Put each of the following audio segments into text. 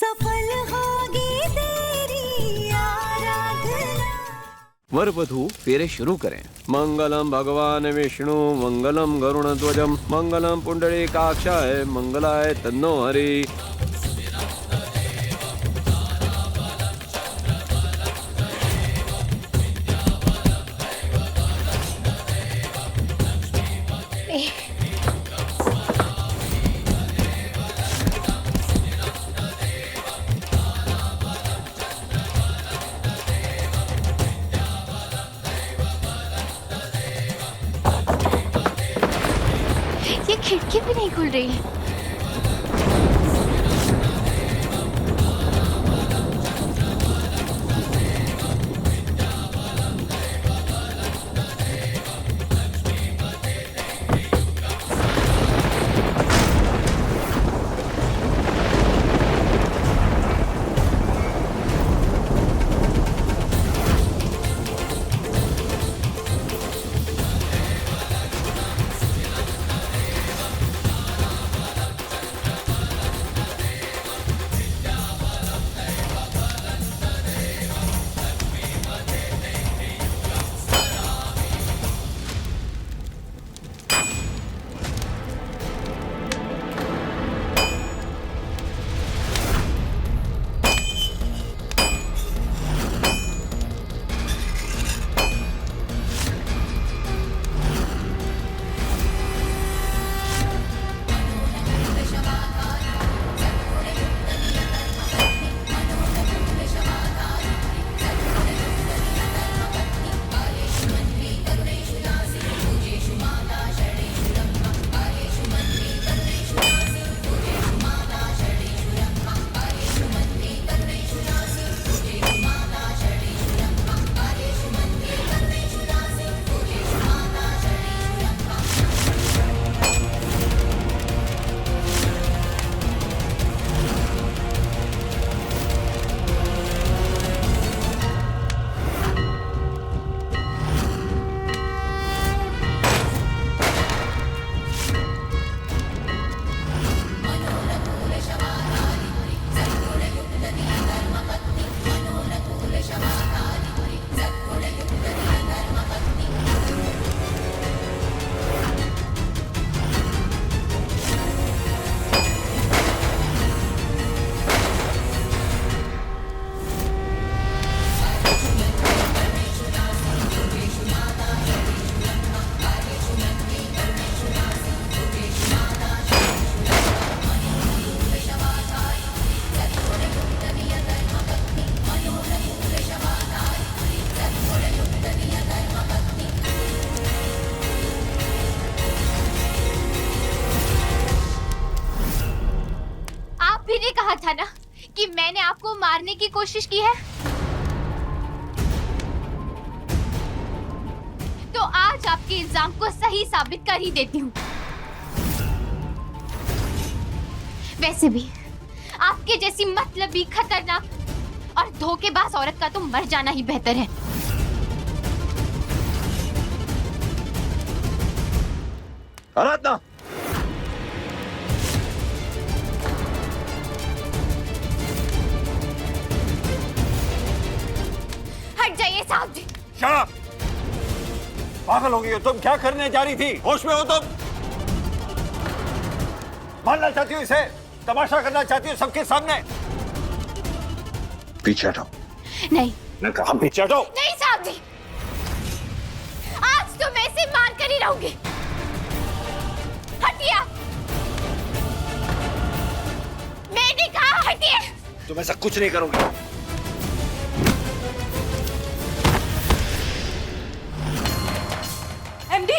सफल होगी तेरी आराधना। वर वधु फेरे शुरू करें। मंगलम भगवान विष्णु मंगलम गरुणध्वजम मंगलम पुंडरीकाक्षाय मंगलाय तन्नो हरि। ये खिड़की भी नहीं खुल रही है। कहा था ना कि मैंने आपको मारने की कोशिश की है, तो आज आपके इल्जाम को सही साबित कर ही देती हूँ। वैसे भी आपके जैसी मतलबी, खतरनाक और धोखेबाज औरत का तो मर जाना ही बेहतर है। आराधना, हट जाइए साहब जी। Shut up! पागल हो गई हो तुम? क्या करने जा रही थी? होश में हो तुम? मारना चाहती हो इसे? तमाशा करना चाहती हो सबके सामने? पीछे हटो। नहीं। मैं कहा पीछे हटो। नहीं साहब जी, आज तो मैं इसे मार कर ही रहूंगी। हटिए। मैंने कहा हटिए। तुम ऐसा कुछ नहीं करोगे। एमडी,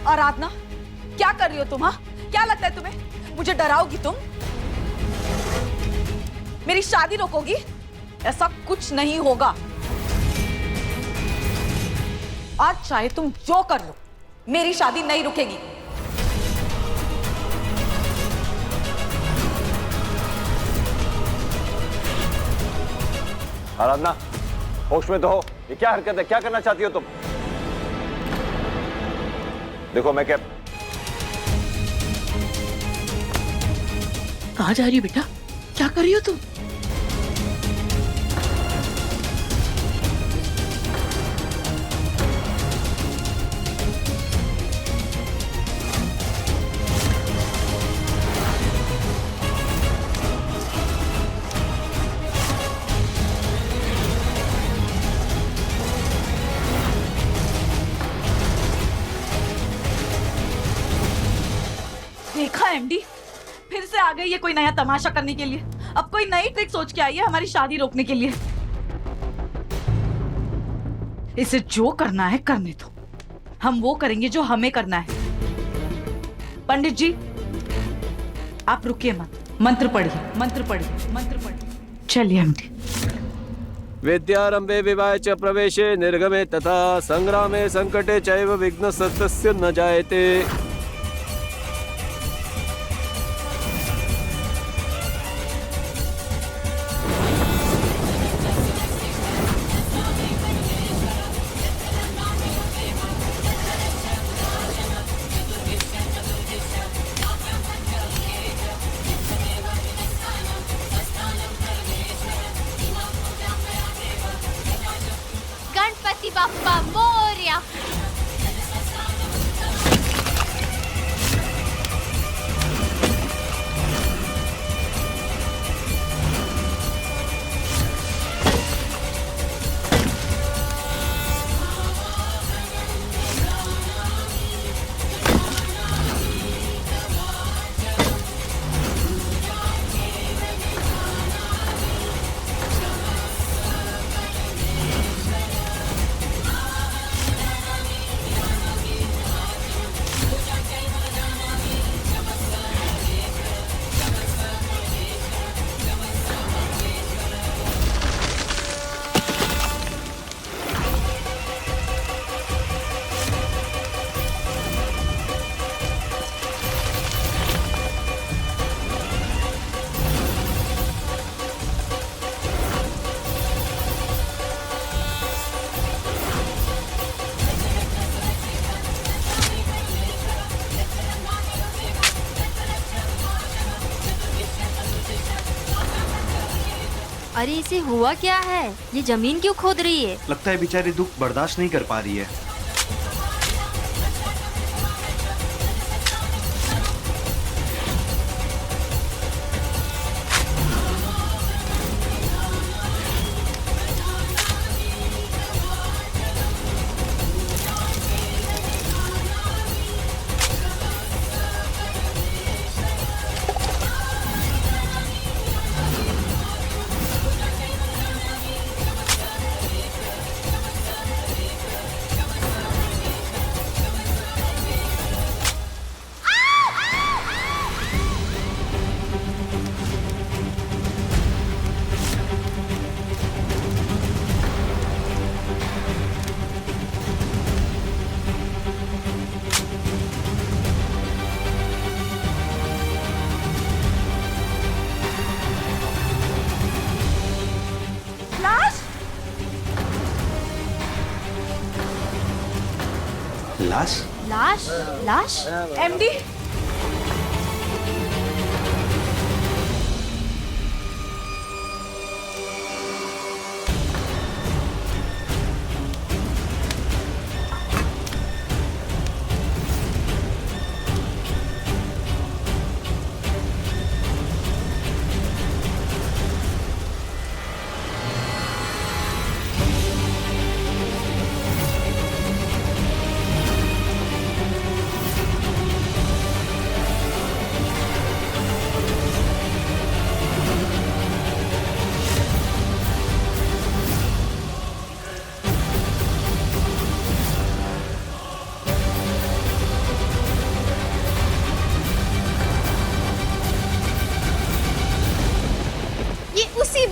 आराधना, क्या कर रही हो तुम? हाँ, क्या लगता है तुम्हें मुझे डराओगी तुम? मेरी शादी रोकोगी? ऐसा कुछ नहीं होगा। आज चाहे तुम जो कर लो, मेरी शादी नहीं रुकेगी। आराधना, होश में तो हो। ये क्या हरकत है? क्या करना चाहती हो तुम? देखो मैं क्या कहाँ जा रही हो बेटा? क्या कर रही हो तुम? देखा एमडी, फिर से आ गई है कोई नया तमाशा करने के लिए। अब कोई नई ट्रिक सोच के आई है हमारी शादी रोकने के लिए। इसे जो करना है करने दो, हम वो करेंगे जो हमें करना है। पंडित जी, आप रुकिए मत, मंत्र पढ़िए, मंत्र पढ़िए, मंत्र पढ़िए। चलिए एमडी। विद्यारंभे विवाहे च प्रवेशे निर्गमे तथा संग्रामे संकटे चैव विघ्न सत्तस्य न जायते। गणपति बाप्पा मोरया। अरे इसे हुआ क्या है? ये जमीन क्यों खोद रही है? लगता है बेचारी दुख बर्दाश्त नहीं कर पा रही है। लाश? लाश? लाश? एमडी,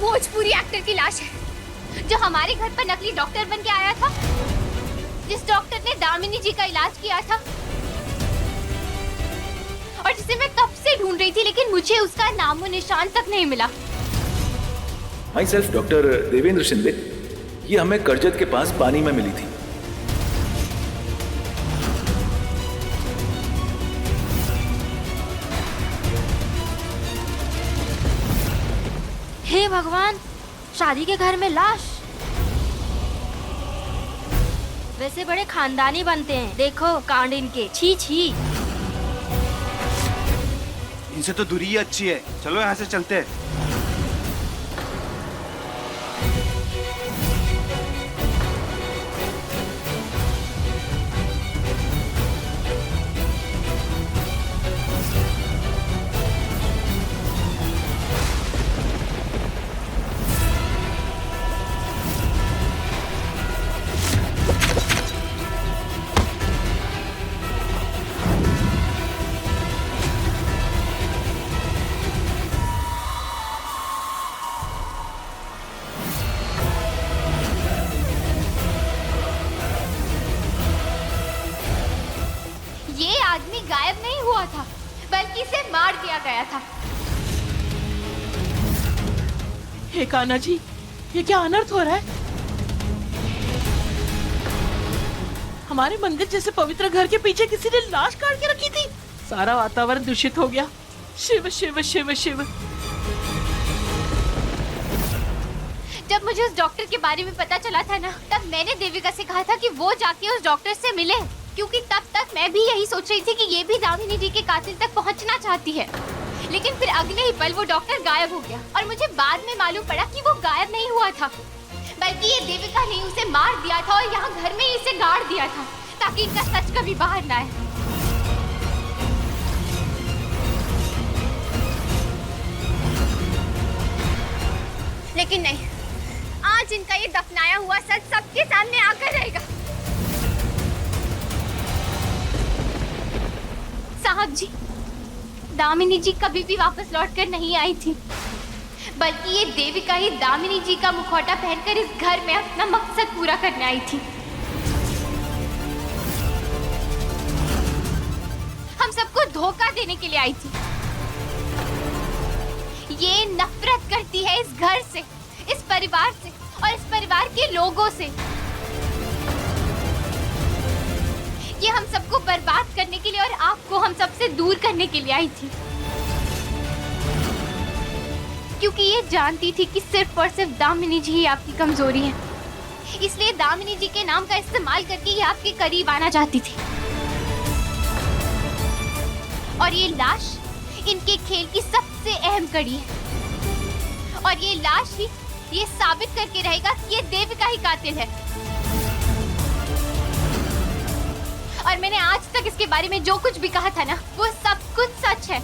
भोजपुरी एक्टर की लाश है जो हमारे घर पर नकली डॉक्टर बन के आया था। जिस डॉक्टर ने दामिनी जी का इलाज किया था और जिसे मैं कब से ढूंढ रही थी, लेकिन मुझे उसका नामो निशान तक नहीं मिला। My self doctor Devendra Shinde. ये हमें करजत के पास पानी में मिली थी। हे भगवान, शादी के घर में लाश। वैसे बड़े खानदानी बनते हैं, देखो कांड इनके, छी छी। इनसे तो दूरी ही अच्छी है। चलो यहाँ से चलते हैं। ये आदमी गायब नहीं हुआ था, बल्कि इसे मार दिया गया था। हे कान्हा जी, ये क्या अनर्थ हो रहा है? हमारे मंदिर जैसे पवित्र घर के पीछे किसी ने लाश काट के रखी थी। सारा वातावरण दूषित हो गया। शिव शिव शिव शिव। जब मुझे उस डॉक्टर के बारे में पता चला था ना, तब मैंने देविका से कहा था कि वो जाके उस डॉक्टर से मिले, क्योंकि तब तक मैं भी यही सोच रही थी कि ये भी दामिनी जी के कातिल तक पहुंचना चाहती है। लेकिन फिर अगले ही पल वो डॉक्टर गायब हो गया और मुझे बाद में मालूम पड़ा कि वो गायब नहीं हुआ था, बल्कि ये देविका ने उसे मार दिया था और यहाँ घर में ही इसे गाड़ दिया था, ताकि इनका सच कभी बाहर ना आए। लेकिन नहीं, आज इनका ये दफनाया हुआ सच सबके सामने आकर रहेगा। साहब जी, दामिनी जी कभी भी वापस लौटकर नहीं आई थी, बल्कि ये देविका ही दामिनी जी का मुखौटा पहनकर इस घर में अपना मकसद पूरा करने आई थी। हम सबको धोखा देने के लिए आई थी। ये नफरत करती है इस घर से, इस परिवार से और इस परिवार के लोगों से। ये हम सबको बर्बाद करने के लिए और आपको हम सबसे दूर करने के लिए आई थी, क्योंकि ये जानती थी कि सिर्फ और सिर्फ दामिनी जी ही आपकी कमजोरी है। इसलिए दामिनी जी के नाम का इस्तेमाल करके ये आपके करीब आना चाहती थी। और ये लाश इनके खेल की सबसे अहम कड़ी है, और ये लाश ही ये साबित करके रहेगा कि ये देविका ही कातिल है। और मैंने आज तक इसके बारे में जो कुछ भी कहा था ना, वो सब कुछ सच है।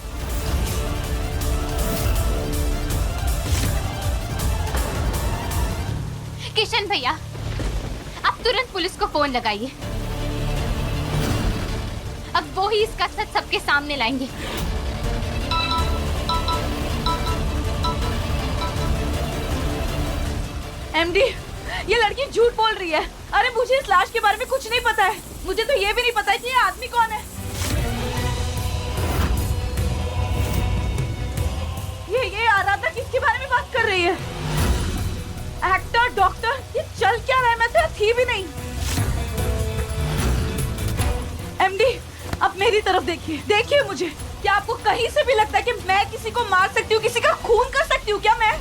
किशन भैया, आप तुरंत पुलिस को फोन लगाइए। अब वो ही इसका सच सबके सामने लाएंगे। एमडी, ये लड़की झूठ बोल रही है। अरे मुझे इस लाश के बारे में कुछ नहीं पता है। मुझे तो ये भी नहीं पता है कि ये आदमी कौन है। ये आराधना किसके बारे में बात कर रही है? एक्टर, डॉक्टर, ये चल क्या रहा है? मैं तो थी भी नहीं। एमडी, अब मेरी तरफ देखिए, देखिए मुझे। क्या आपको कहीं से भी लगता है कि मैं किसी को मार सकती हूँ, किसी का खून कर सकती हूँ क्या? मैं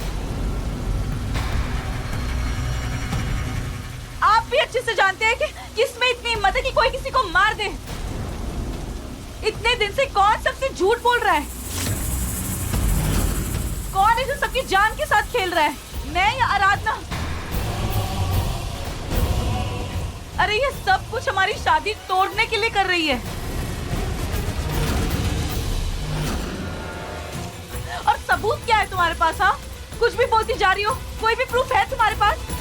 आप भी अच्छे से जानते हैं कि किसमें इतनी हिम्मत है कि कोई किसी को मार दे। इतने दिन से कौन सबसे झूठ बोल रहा है? कौन है जो सबकी जान के साथ खेल रहा है? मैं या आराधना? अरे ये सब कुछ हमारी शादी तोड़ने के लिए कर रही है। और सबूत क्या है तुम्हारे पास? हाँ, कुछ भी बोलती जा रही हो। कोई भी प्रूफ है तुम्हारे पास?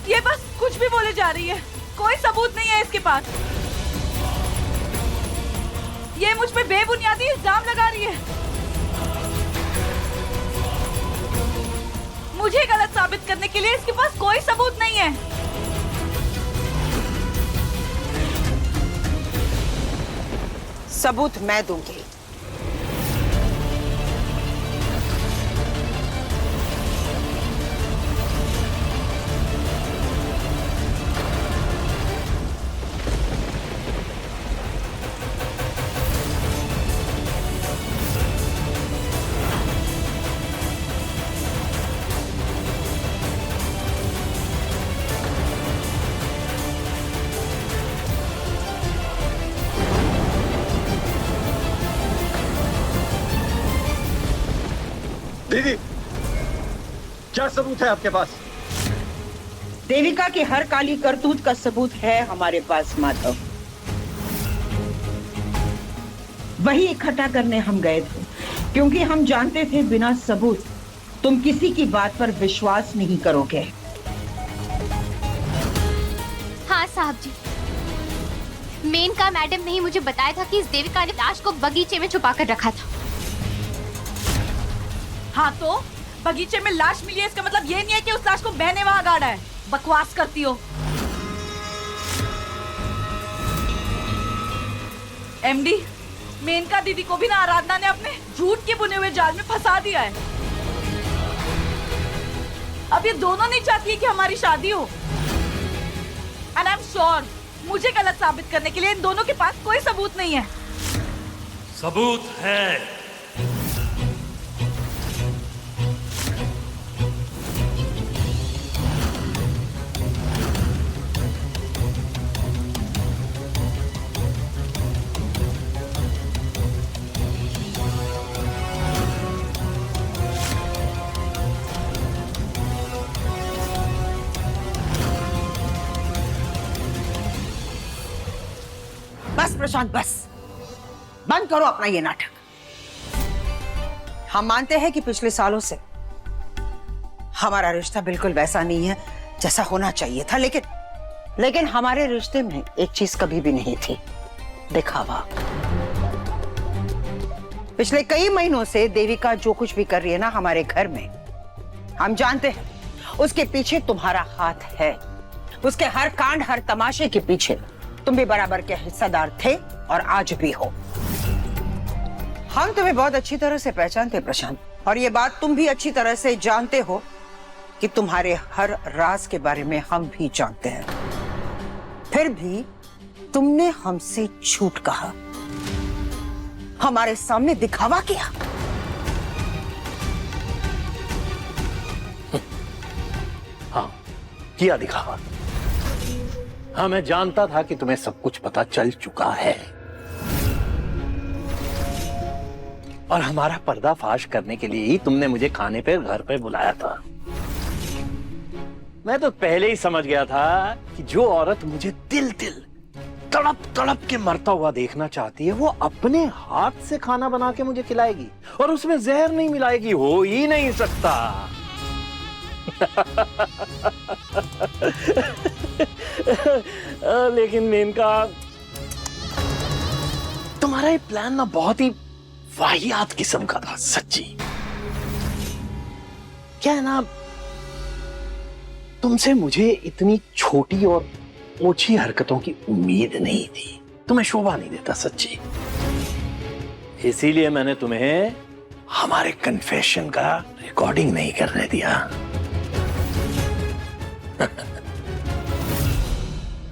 ये बस कुछ भी बोले जा रही है, कोई सबूत नहीं है इसके पास। ये मुझ पे बेबुनियादी इल्जाम लगा रही है, मुझे गलत साबित करने के लिए इसके पास कोई सबूत नहीं है। सबूत मैं दूंगी। दीदी, क्या सबूत है आपके पास? देविका की हर काली करतूत का सबूत है हमारे पास माधव। वही इकट्ठा करने हम गए थे, क्योंकि हम जानते थे बिना सबूत तुम किसी की बात पर विश्वास नहीं करोगे। हाँ साहब जी, मेनका मैडम ने ही मुझे बताया था कि इस देविका ने लाश को बगीचे में छुपा कर रखा था। हाँ तो बगीचे में लाश मिली है, इसका मतलब ये नहीं है कि उस लाश को मैंने वहां गाड़ा है। बकवास करती हो। एमडी, मेनका दीदी को भी ना आराधना ने अपने झूठ के बुने हुए जाल में फंसा दिया है। अब ये दोनों नहीं चाहती है कि हमारी शादी हो। एंड आई एम श्योर मुझे गलत साबित करने के लिए इन दोनों के पास कोई सबूत नहीं है। सबूत है। बस प्रशांत, बस बंद करो अपना ये नाटक। हम मानते हैं कि पिछले सालों से हमारा रिश्ता बिल्कुल वैसा नहीं है जैसा होना चाहिए था, लेकिन हमारे रिश्ते में एक चीज कभी भी नहीं थी, दिखावा। पिछले कई महीनों से देविका जो कुछ भी कर रही है ना हमारे घर में, हम जानते हैं उसके पीछे तुम्हारा हाथ है। उसके हर कांड, हर तमाशे के पीछे तुम भी बराबर के हिस्सेदार थे और आज भी हो। हम तुम्हें बहुत अच्छी तरह से पहचानते प्रशांत, और ये बात तुम भी अच्छी तरह से जानते हो कि तुम्हारे हर राज के बारे में हम भी जानते हैं। फिर भी तुमने हमसे झूठ कहा, हमारे सामने दिखावा किया। हाँ, किया दिखावा। हाँ, मैं जानता था कि तुम्हें सब कुछ पता चल चुका है और हमारा पर्दाफाश करने के लिए ही तुमने मुझे खाने पे घर पे बुलाया था। मैं तो पहले ही समझ गया था कि जो औरत मुझे दिल तड़प तड़प के मरता हुआ देखना चाहती है, वो अपने हाथ से खाना बना के मुझे खिलाएगी और उसमें जहर नहीं मिलाएगी। हो ही नहीं सकता। लेकिन मेनका, तुम्हारा ये प्लान ना बहुत ही वाहियात किस्म का था, सच्ची। क्या है ना, तुमसे मुझे इतनी छोटी और ओछी हरकतों की उम्मीद नहीं थी। तुम्हें शोभा नहीं देता, सच्ची। इसीलिए मैंने तुम्हें हमारे कन्फेशन का रिकॉर्डिंग नहीं करने दिया।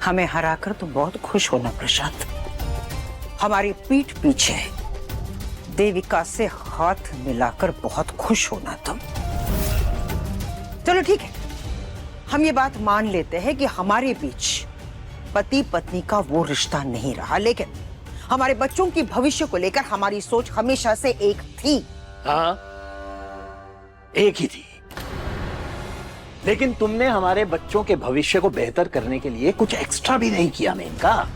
हमें हराकर तुम बहुत खुश होना प्रशांत। हमारी पीठ पीछे देविका से हाथ मिलाकर बहुत खुश होना तुम। चलो ठीक है, हम ये बात मान लेते हैं कि हमारे बीच पति पत्नी का वो रिश्ता नहीं रहा, लेकिन हमारे बच्चों की भविष्य को लेकर हमारी सोच हमेशा से एक थी। हाँ, एक ही थी। लेकिन तुमने हमारे बच्चों के भविष्य को बेहतर करने के लिए कुछ एक्स्ट्रा भी नहीं किया मेनका।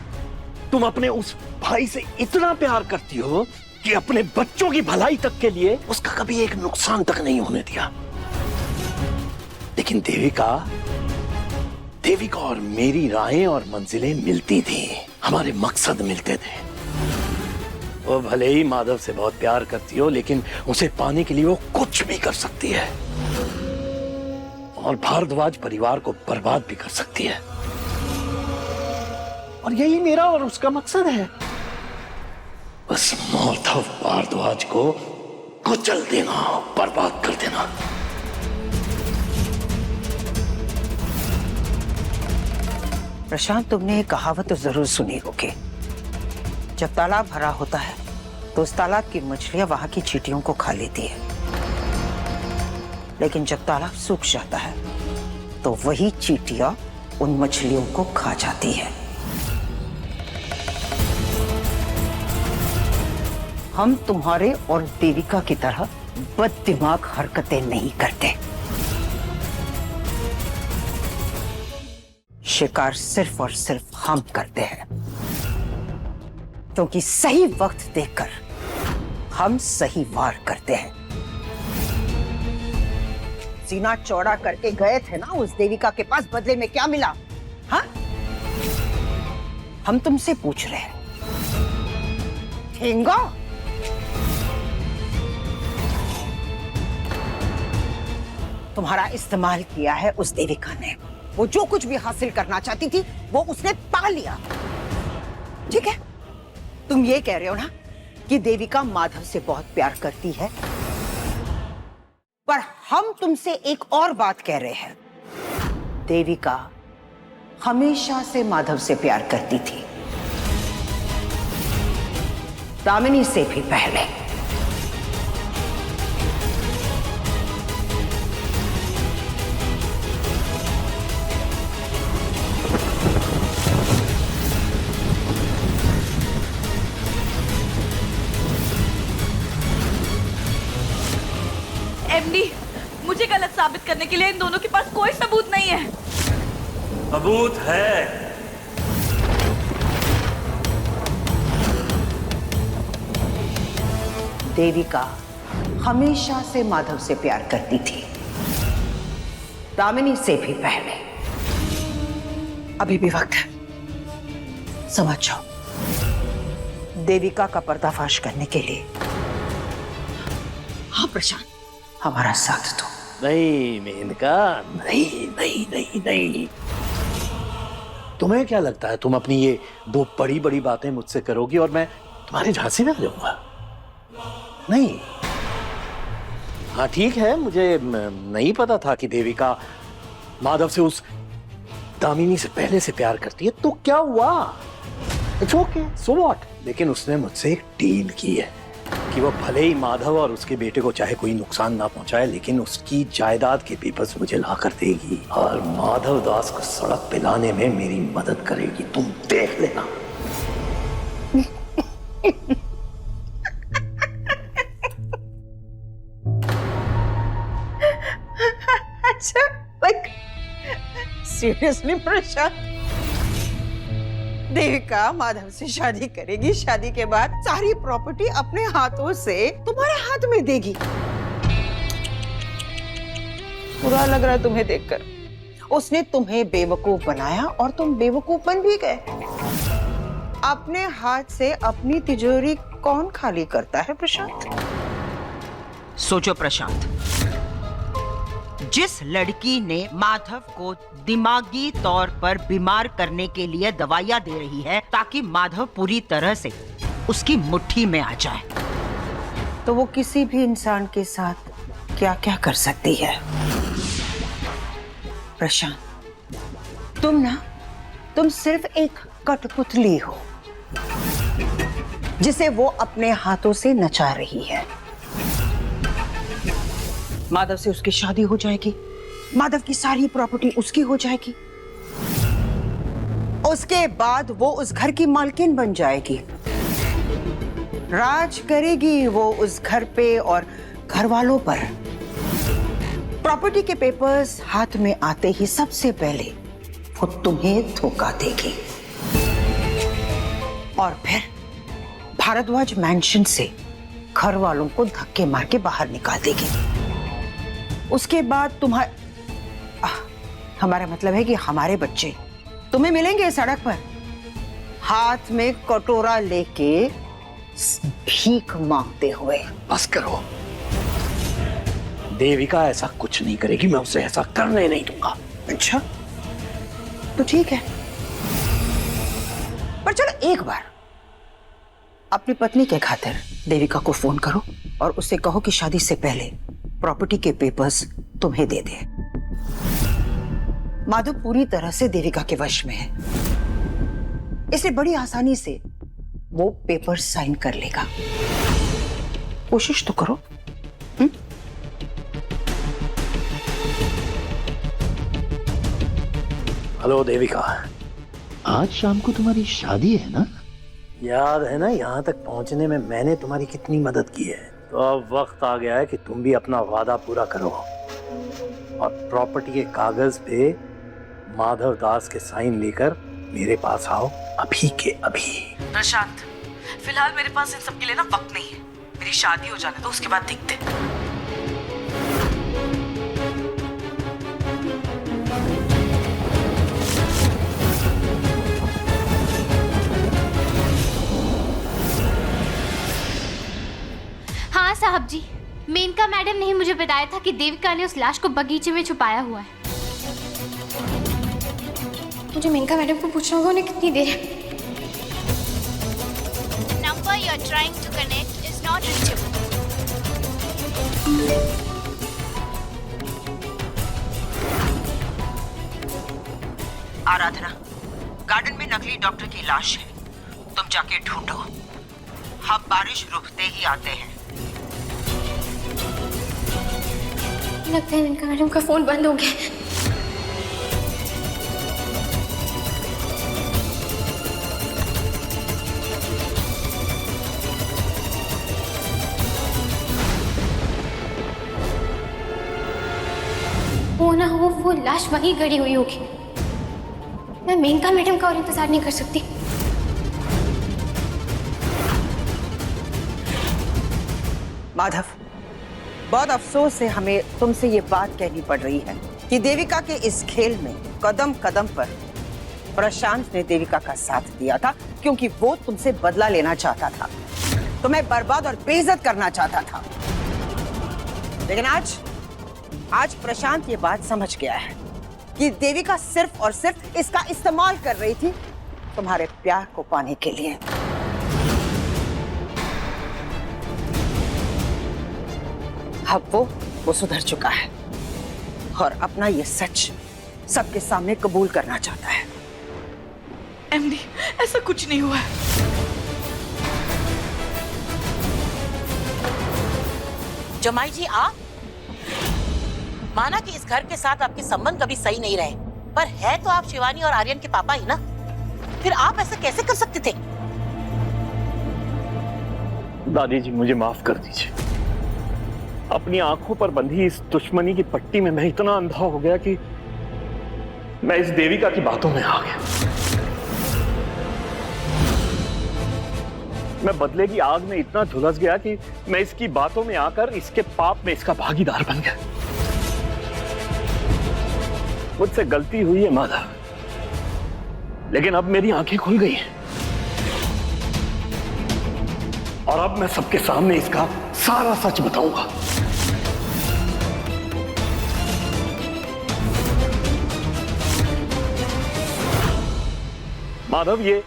तुम अपने उस भाई से इतना प्यार करती हो कि अपने बच्चों की भलाई तक के लिए उसका कभी एक नुकसान तक नहीं होने दिया। लेकिन देविका और मेरी राहें और मंजिलें मिलती थी, हमारे मकसद मिलते थे। वो भले ही माधव से बहुत प्यार करती हो, लेकिन उसे पाने के लिए वो कुछ भी कर सकती है और भारद्वाज परिवार को बर्बाद भी कर सकती है। और यही मेरा और उसका मकसद है। बस माधव भारद्वाज को कुचल देना, बर्बाद कर देना। प्रशांत, तुमने एक कहावत तो जरूर सुनी होगी, जब तालाब भरा होता है तो उस तालाब की मछलियां वहां की चींटियों को खा लेती है, लेकिन जब तालाब सूख जाता है तो वही चींटियां उन मछलियों को खा जाती है। हम तुम्हारे और देविका की तरह बददिमाग हरकतें नहीं करते। शिकार सिर्फ और सिर्फ हम करते हैं, क्योंकि सही वक्त देखकर हम सही वार करते हैं। सीना चौड़ा करके गए थे ना उस देविका के पास, बदले में क्या मिला? हाँ, हम तुमसे पूछ रहे हैं, ठेंगा? तुम्हारा इस्तेमाल किया है उस देविका ने। वो जो कुछ भी हासिल करना चाहती थी वो उसने पा लिया। ठीक है, तुम ये कह रहे हो ना कि देविका माधव से बहुत प्यार करती है, पर हम तुमसे एक और बात कह रहे हैं। देविका हमेशा से माधव से प्यार करती थी, दामिनी से भी पहले। एमडी, मुझे गलत साबित करने के लिए इन दोनों के पास कोई सबूत नहीं है। सबूत है। देविका हमेशा से माधव से प्यार करती थी, दामिनी से भी पहले। अभी भी वक्त है, समझ जाओ। देविका का पर्दाफाश करने के लिए हाँ प्रशांत, हमारा साथ दो। नहीं मेनका, नहीं नहीं नहीं नहीं। तुम्हें क्या लगता है तुम अपनी ये दो बड़ी बड़ी बातें मुझसे करोगी और मैं तुम्हारी झांसी में आ जाऊंगा? नहीं। हाँ ठीक है, मुझे नहीं पता था कि देविका माधव से उस दामिनी से पहले से प्यार करती है, तो क्या हुआ? It's okay, so what. लेकिन उसने मुझसे एक डील की है कि वो भले ही माधव और उसके बेटे को चाहे कोई नुकसान ना पहुंचाए, लेकिन उसकी जायदाद के पेपर्स मुझे ला कर देगी और माधव दास को सड़क पे लाने में मेरी मदद करेगी। तुम देख लेना। अच्छा, लाइक सीरियसली प्रशांत, देविका माधव से शादी करेगी, शादी के बाद सारी प्रॉपर्टी अपने हाथों से तुम्हारे हाथ में देगी। बुरा लग रहा है तुम्हें देखकर। उसने तुम्हें बेवकूफ बनाया और तुम बेवकूफ बन भी गए। अपने हाथ से अपनी तिजोरी कौन खाली करता है प्रशांत? सोचो प्रशांत, जिस लड़की ने माधव को दिमागी तौर पर बीमार करने के लिए दवाइयां दे रही है ताकि माधव पूरी तरह से उसकी मुट्ठी में आ जाए, तो वो किसी भी इंसान के साथ क्या क्या कर सकती है। प्रशांत, तुम सिर्फ एक कठपुतली हो जिसे वो अपने हाथों से नचा रही है। माधव से उसकी शादी हो जाएगी, माधव की सारी प्रॉपर्टी उसकी हो जाएगी, उसके बाद वो उस घर की मालकिन बन जाएगी, राज करेगी वो उस घर पे और घर वालों पर। प्रॉपर्टी के पेपर्स हाथ में आते ही सबसे पहले वो तुम्हें धोखा देगी और फिर भारद्वाज मैंशन से घर वालों को धक्के मार के बाहर निकाल देगी। उसके बाद हमारा मतलब है कि हमारे बच्चे तुम्हें मिलेंगे सड़क पर, हाथ में कटोरा लेके भीख मांगते हुए। बस करो, देविका ऐसा कुछ नहीं करेगी, मैं उसे ऐसा करने नहीं दूंगा। अच्छा तो ठीक है, पर चलो अपनी पत्नी के खातिर देविका को फोन करो और उससे कहो कि शादी से पहले प्रॉपर्टी के पेपर्स तुम्हें दे दे। माधव पूरी तरह से देविका के वश में है, इसलिए बड़ी आसानी से वो पेपर साइन कर लेगा। कोशिश तो करो। हेलो देविका, आज शाम को तुम्हारी शादी है ना? याद है ना यहाँ तक पहुंचने में मैंने तुम्हारी कितनी मदद की है। तो अब वक्त आ गया है कि तुम भी अपना वादा पूरा करो और प्रॉपर्टी के कागज पे माधव दास के साइन लेकर मेरे पास आओ, अभी के अभी। प्रशांत, फिलहाल मेरे पास इन सब के लिए ना वक्त नहीं है। मेरी शादी हो जाने दो, उसके बाद देखते हैं। हाँ साहब जी, मेनका मैडम ने ही मुझे बताया था कि देविका ने उस लाश को बगीचे में छुपाया हुआ है। मुझे मेनका मैडम को पूछना होगा उन्हें कितनी देर है। Number you are trying to connect is not reachable. Aradhana, garden में नकली डॉक्टर की लाश है, तुम जाके ढूंढो। हम बारिश रुकते ही आते हैं। लगता है मेनका मैडम का फोन बंद हो गया। वो ना हो, वो लाश वहीं गड़ी हुई होगी। मैं मेनका मैडम का और इंतजार नहीं कर सकती। माधव, बहुत अफसोस से हमें तुमसे ये बात कहनी पड़ रही है कि देविका के इस खेल में कदम कदम पर प्रशांत ने देविका का साथ दिया था, क्योंकि वो तुमसे बदला लेना चाहता था, तुम्हें बर्बाद और बेइज्जत करना चाहता था। लेकिन आज प्रशांत ये बात समझ गया है कि देविका सिर्फ और सिर्फ इसका इस्तेमाल कर रही थी तुम्हारे प्यार को पाने के लिए। अब वो सुधर चुका है और अपना ये सच सबके सामने कबूल करना चाहता है। एमडी, ऐसा कुछ नहीं हुआ है। जमाई जी, आप माना कि इस घर के साथ आपके संबंध कभी सही नहीं रहे, पर है तो आप शिवानी और आर्यन के पापा ही ना, फिर आप ऐसा कैसे कर सकते थे? दादी जी, मुझे माफ कर दीजिए। अपनी आंखों पर बंधी इस दुश्मनी की पट्टी में मैं इतना अंधा हो गया कि मैं इस देविका की बातों में आ गया। मैं बदले की आग में इतना झुलस गया कि मैं इसकी बातों में आकर इसके पाप में इसका भागीदार बन गया। मुझसे गलती हुई है माधव, लेकिन अब मेरी आंखें खुल गई हैं और अब मैं सबके सामने इसका सारा सच बताऊंगा। माधव, ये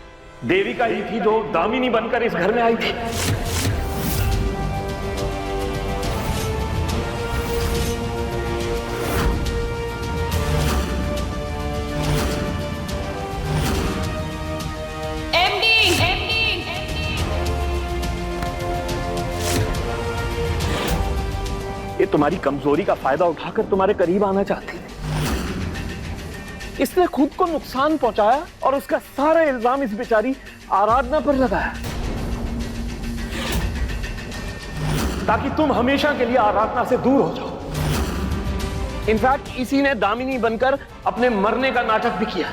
देविका ही थी जो दामिनी बनकर इस घर में आई थी। ये तुम्हारी कमजोरी का फायदा उठाकर तुम्हारे करीब आना चाहती है। इसने खुद को नुकसान पहुंचाया और उसका सारा इल्जाम इस बेचारी आराधना पर लगाया, ताकि तुम हमेशा के लिए आराधना से दूर हो जाओ। इनफैक्ट इसी ने दामिनी बनकर अपने मरने का नाटक भी किया।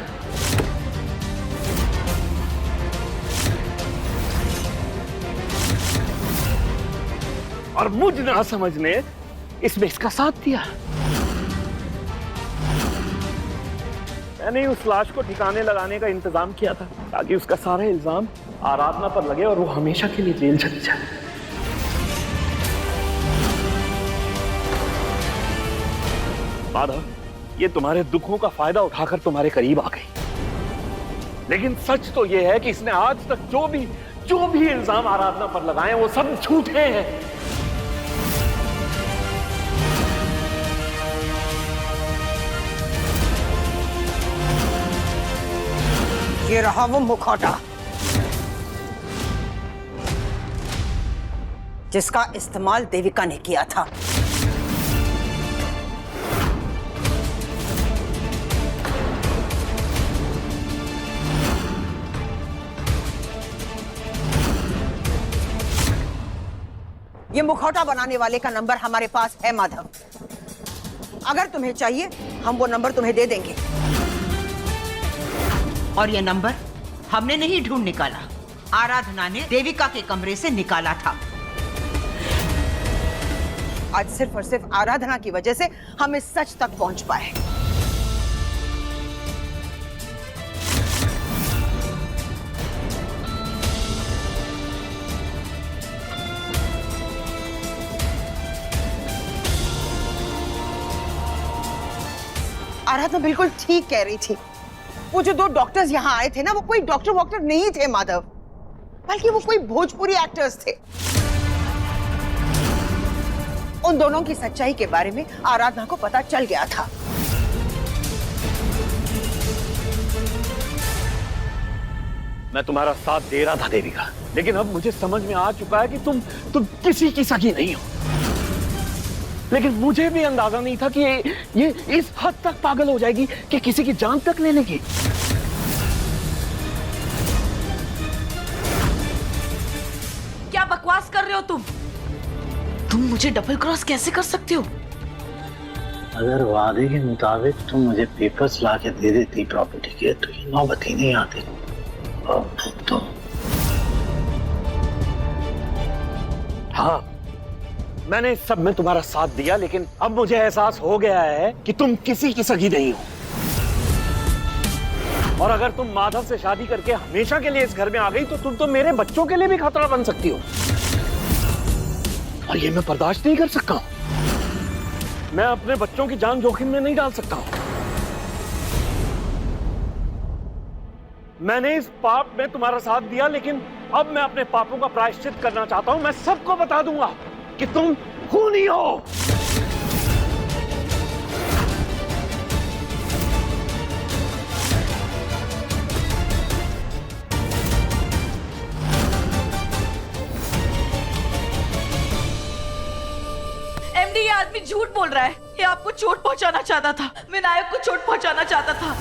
और मुझ ना समझने इसमें इसका साथ दिया। मैंने उस लाश को ठिकाने लगाने का इंतजाम किया था, ताकि उसका सारा इल्जाम आराधना पर लगे और वो हमेशा के लिए जेल चली जाए। माधव, ये तुम्हारे दुखों का फायदा उठाकर तुम्हारे करीब आ गई, लेकिन सच तो ये है कि इसने आज तक जो भी जो भी इल्जाम आराधना पर लगाए वो सब झूठे हैं। ये रहा वो मुखौटा जिसका इस्तेमाल देविका ने किया था। ये मुखौटा बनाने वाले का नंबर हमारे पास है माधव। अगर तुम्हें चाहिए हम वो नंबर तुम्हें दे देंगे। और ये नंबर हमने नहीं ढूंढ निकाला, आराधना ने देविका के कमरे से निकाला था। आज सिर्फ और सिर्फ आराधना की वजह से हम इस सच तक पहुंच पाए। आराधना बिल्कुल ठीक कह रही थी। वो जो दो डॉक्टर्स यहाँ आए थे ना, वो कोई डॉक्टर वॉक्टर नहीं थे माधव, बल्कि वो कोई भोजपुरी एक्टर्स थे। उन दोनों की सच्चाई के बारे में आराधना को पता चल गया था। मैं तुम्हारा साथ दे रहा था देविका, लेकिन अब मुझे समझ में आ चुका है कि तुम किसी की सगी नहीं हो। लेकिन मुझे भी अंदाजा नहीं था कि ये इस हद तक पागल हो जाएगी कि किसी की जान तक ले लेगी। क्या बकवास कर रहे हो तुम मुझे डबल क्रॉस कैसे कर सकते हो? अगर वादे के मुताबिक तुम मुझे पेपर्स ला के दे देती प्रॉपर्टी के, तो ये नौबत ही नहीं आती। तो हाँ, मैंने इस सब में तुम्हारा साथ दिया, लेकिन अब मुझे एहसास हो गया है कि तुम किसी की सगी नहीं हो। और अगर तुम माधव से शादी करके हमेशा के लिए इस घर में आ गई, तो तुम तो मेरे बच्चों के लिए भी खतरा बन सकती हो, और ये मैं बर्दाश्त नहीं कर सकता हूं। मैं अपने बच्चों की जान जोखिम में नहीं डाल सकता हूं। मैंने इस पाप में तुम्हारा साथ दिया, लेकिन अब मैं अपने पापों का प्रायश्चित करना चाहता हूं। मैं सबको बता दूंगा कि तुम खूनी हो। एमडी, ये आदमी झूठ बोल रहा है। ये आपको चोट पहुंचाना चाहता था, विनायक को चोट पहुंचाना चाहता था।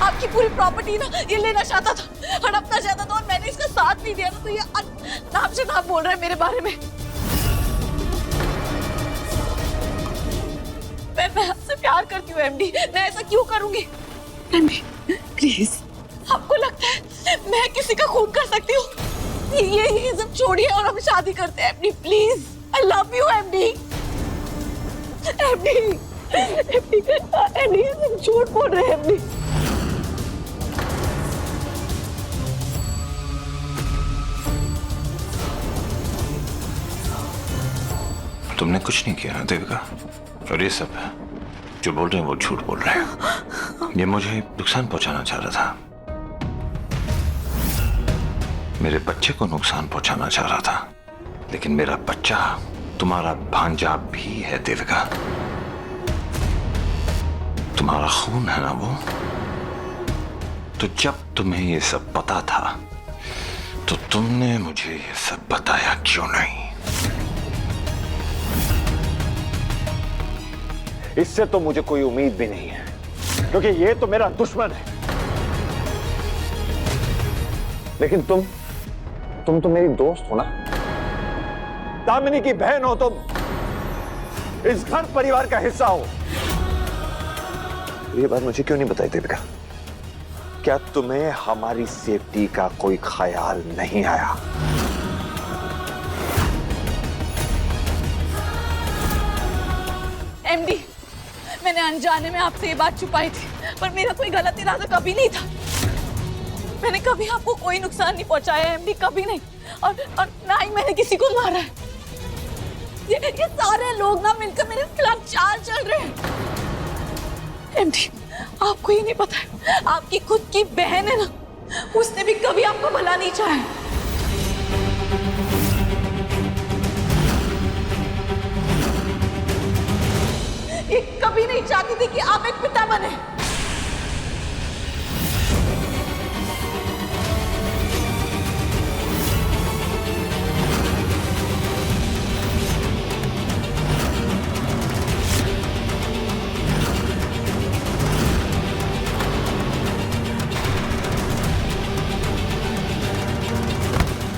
आपकी पूरी प्रॉपर्टी ना ये लेना चाहता था, हड़पना चाहता था, और मैंने इसका साथ नहीं दिया था। तो ये नाम से नाम बोल रहा है मेरे बारे में। मैं आपसे प्यार करती हूँ एमडी, मैं ऐसा क्यों करूंगी? एमडी प्लीज, आपको लगता है मैं किसी का खून कर सकती हूँ? ये सब छोड़िए और हम शादी करते हैं MD, please. I love you MD. MD MD MD, सब झूठ बोल रहे हैं एमडी। तुमने कुछ नहीं किया देविका, और ये सब जो बोल रहे हैं वो झूठ बोल रहे हैं। ये मुझे नुकसान पहुंचाना चाह रहा था, मेरे बच्चे को नुकसान पहुंचाना चाह रहा था, लेकिन मेरा बच्चा तुम्हारा भांजा भी है देविका। तुम्हारा खून है ना वो। तो जब तुम्हें ये सब पता था, तो तुमने मुझे ये सब बताया क्यों नहीं? इससे तो मुझे कोई उम्मीद भी नहीं है, क्योंकि ये तो मेरा दुश्मन है। लेकिन तुम तो मेरी दोस्त हो ना, दामिनी की बहन हो तुम, इस घर परिवार का हिस्सा हो। ये बात मुझे क्यों नहीं बताई देविका? क्या तुम्हें हमारी सेफ्टी का कोई ख्याल नहीं आया? एमडी, मैंने अनजाने में आपसे ये बात छुपाई थी, पर मेरा कोई गलत इरादा कभी नहीं था। मैंने कभी आपको कोई नुकसान नहीं पहुंचाया एमडी, कभी नहीं। और ना ही मैंने किसी को मारा है। ये सारे लोग ना मिलकर मेरे खिलाफ चाल चल रहे हैं। एमडी, आपको ही नहीं पता है, आपकी खुद की बहन है ना, उसने भी कभी आपका भला नहीं चाहा है। ये कभी नहीं चाहती थी कि आप एक पिता बने।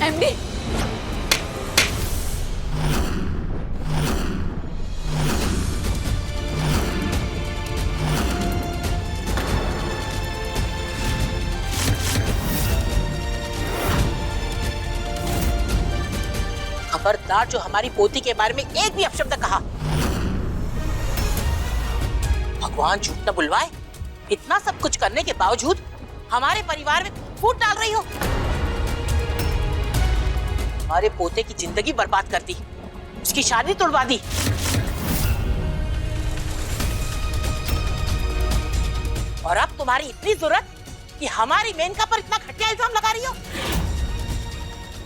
एमडी, खबरदार जो हमारी पोती के बारे में एक भी अपशब्द कहा। भगवान झूठ न बुलवाए, इतना सब कुछ करने के बावजूद हमारे परिवार में फूट डाल रही हो। हमारे पोते की जिंदगी बर्बाद कर दी, उसकी शादी तोड़वा दी। और अब तुम्हारी इतनी जरूरत कि हमारी मेनका पर इतना घटिया इल्जाम लगा रही हो।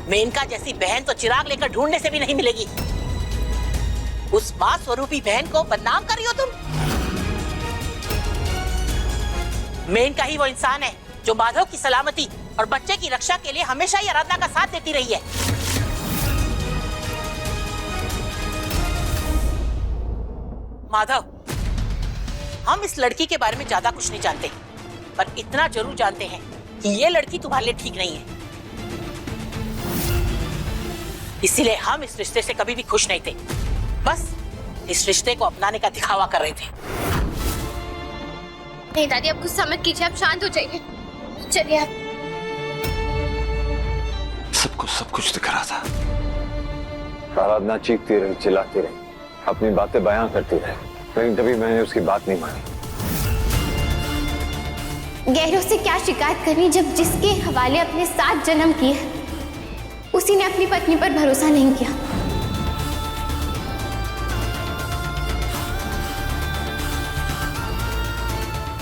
मेनका जैसी बहन तो चिराग लेकर ढूंढने से भी नहीं मिलेगी। उस मां स्वरूपी बहन को बदनाम कर रही हो तुम। मेनका ही वो इंसान है जो माधव की सलामती और बच्चे की रक्षा के लिए हमेशा ही आराधना का साथ देती रही है। माधव, हम इस लड़की के बारे में ज्यादा कुछ नहीं जानते, पर इतना जरूर जानते हैं कि ये लड़की तुम्हारे लिए ठीक नहीं है। इसीलिए हम इस रिश्ते से कभी भी खुश नहीं थे, बस इस रिश्ते को अपनाने का दिखावा कर रहे थे। नहीं दादी, आप गुस्सा मत कीजिए, आप शांत हो जाइए। चलिए आप। सबको सब कुछ दिख रहा था। आराधना चीखती रही, चिल्लाती रही, अपनी बातें बयां करती रही, लेकिन कभी मैंने उसकी बात नहीं मानी। गैरों से क्या शिकायत करनी जब जिसके हवाले अपने 7 जन्म किए उसी ने अपनी पत्नी पर भरोसा नहीं किया।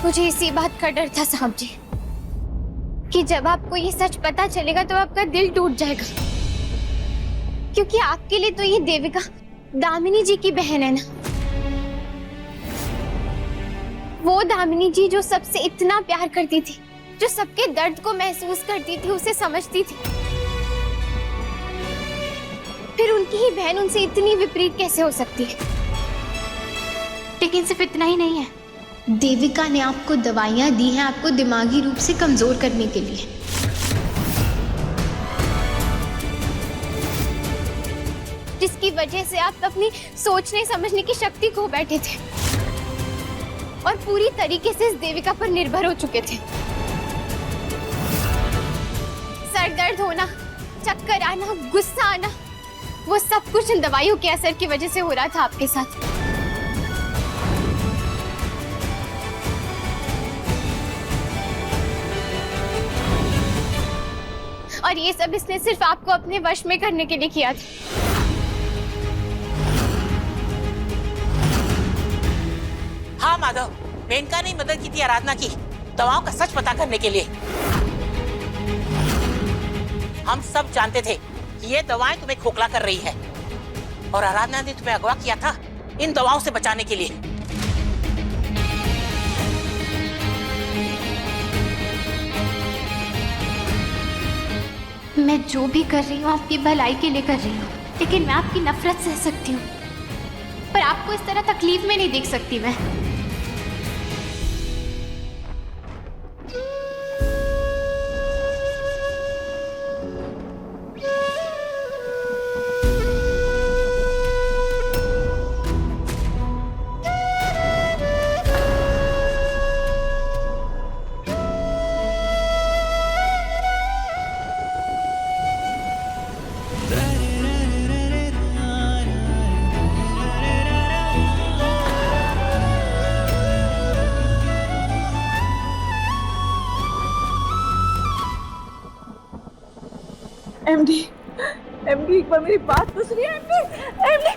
मुझे इसी बात का डर था साहब जी कि जब आपको ये सच पता चलेगा तो आपका दिल टूट जाएगा, क्योंकि आपके लिए तो ये देविका दामिनी जी की बहन है ना। वो दामिनी जी जो सबसे इतना प्यार करती थी, जो सबके दर्द को महसूस करती थी, उसे समझती थी। फिर उनकी ही बहन उनसे इतनी विपरीत कैसे हो सकती है? लेकिन सिर्फ इतना ही नहीं है, देविका ने आपको दवाइयां दी हैं आपको दिमागी रूप से कमजोर करने के लिए। जिसकी वजह से आप अपनी सोचने समझने की शक्ति खो बैठे थे और पूरी तरीके से इस देविका पर निर्भर हो चुके थे। सर दर्द होना, चक्कर आना, गुस्सा आना, वो सब कुछ इन दवाइयों के असर की वजह से हो रहा था आपके साथ। और ये सब इसने सिर्फ आपको अपने वश में करने के लिए किया था। हाँ माधव, मेनका ने मदद की थी आराधना की दवाओं का सच पता करने के लिए। हम सब जानते थे कि ये दवाएं तुम्हें खोखला कर रही है और आराधना ने तुम्हें अगवा किया था इन दवाओं से बचाने के लिए। मैं जो भी कर रही हूँ आपकी भलाई के लिए कर रही हूँ, लेकिन मैं आपकी नफरत सह सकती हूँ, पर आपको इस तरह तकलीफ में नहीं देख सकती मैं। एमडी, एमडी एक बार मेरी बात तो सुनिए। MD, MD.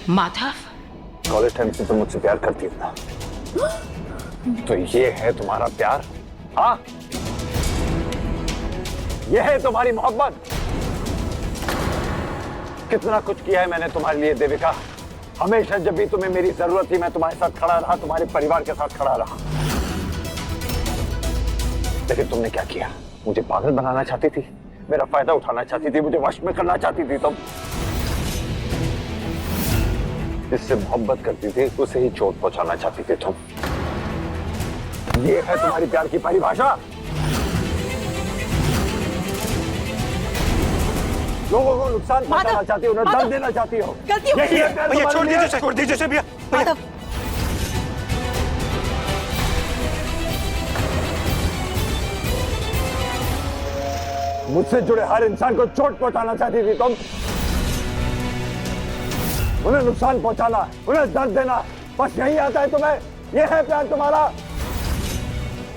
Madhav, college time से तुम मुझसे प्यार करती हो ना, तो ये है तुम्हारा प्यार? हाँ, ये है तुम्हारी मोहब्बत? कितना कुछ किया है मैंने तुम्हारे लिए देविका। हमेशा जब भी तुम्हें मेरी जरूरत थी मैं तुम्हारे साथ खड़ा रहा, तुम्हारे परिवार के साथ खड़ा रहा। लेकिन तुमने क्या किया? मुझे पागल बनाना चाहती थी, मेरा फायदा उठाना चाहती थी, मुझे वश में करना चाहती थी तुम। जिससे मोहब्बत करती थी उसे ही चोट पहुंचाना चाहती थी तुम। ये है तुम्हारी प्यार की परिभाषा? लोगों को नुकसान पहुंचाना चाहती हो, उन्हें दर्द देना चाहती हो। गलती हो गई। भैया छोड़ दीजिए, छोड़ दीजिए भैया। माधव, मुझसे जुड़े हर इंसान को चोट पहुंचाना चाहती थी तुम। उन्हें नुकसान पहुंचाना, उन्हें दर्द देना, बस यही आता है तुम्हें? यह है प्यार तुम्हारा?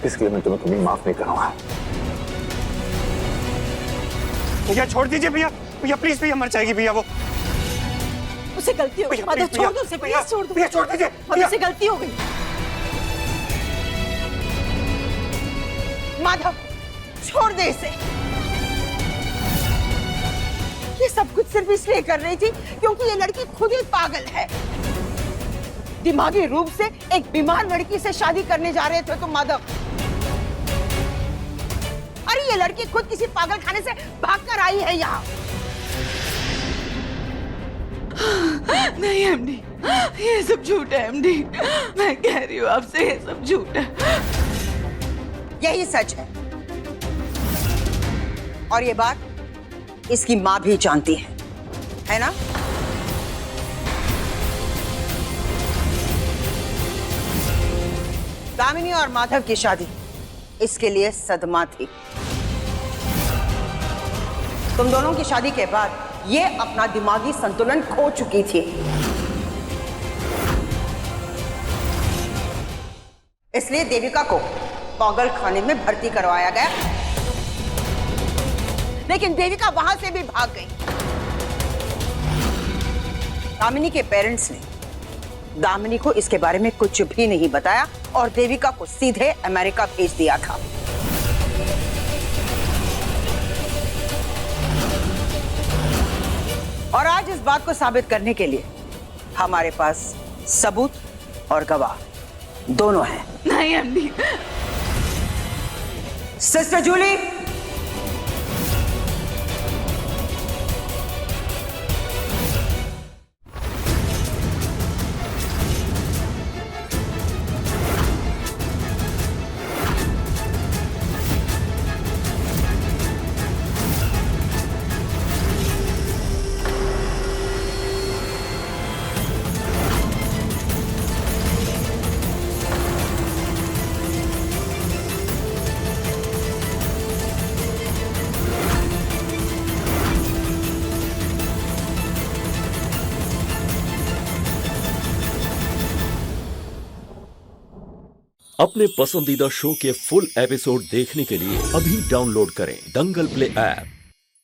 इसलिए मैं तुम्हें कभी माफ नहीं करूंगा। भैया छोड़ दीजिए भैया, भैया प्लीज, भैया मर जाएगी भैया वो। उसे गलती हो गई। माधव छोड़ दो उसे, प्लीज छोड़ दो। भैया छोड़ दीजिए। माधव से गलती हो गई। माधव छोड़ दे इसे। ये सब कुछ सिर्फ इसलिए कर रही थी क्योंकि ये लड़की खुद ही पागल है। दिमागी रूप से एक बीमार लड़की से शादी करने जा रहे थे तुम माधव। अरे ये लड़की खुद किसी पागल खाने से भागकर आई है यहाँ। नहीं एमडी, ये सब झूठ है एमडी। मैं कह रही हूँ आपसे, ये सब झूठ है। यही सच है और ये बात इसकी माँ भी जानती है ना? दामिनी और माधव की शादी इसके लिए सदमा थी। तुम दोनों की शादी के बाद ये अपना दिमागी संतुलन खो चुकी थी। इसलिए देविका को पागल खाने में भर्ती करवाया गया, लेकिन देविका वहां से भी भाग गई। दामिनी के पेरेंट्स ने दामिनी को इसके बारे में कुछ भी नहीं बताया और देविका को सीधे अमेरिका भेज दिया था। और आज इस बात को साबित करने के लिए हमारे पास सबूत और गवाह दोनों हैं। नहीं एमडी। सिस्टर जूली, अपने पसंदीदा शो के फुल एपिसोड देखने के लिए अभी डाउनलोड करें दंगल प्ले ऐप।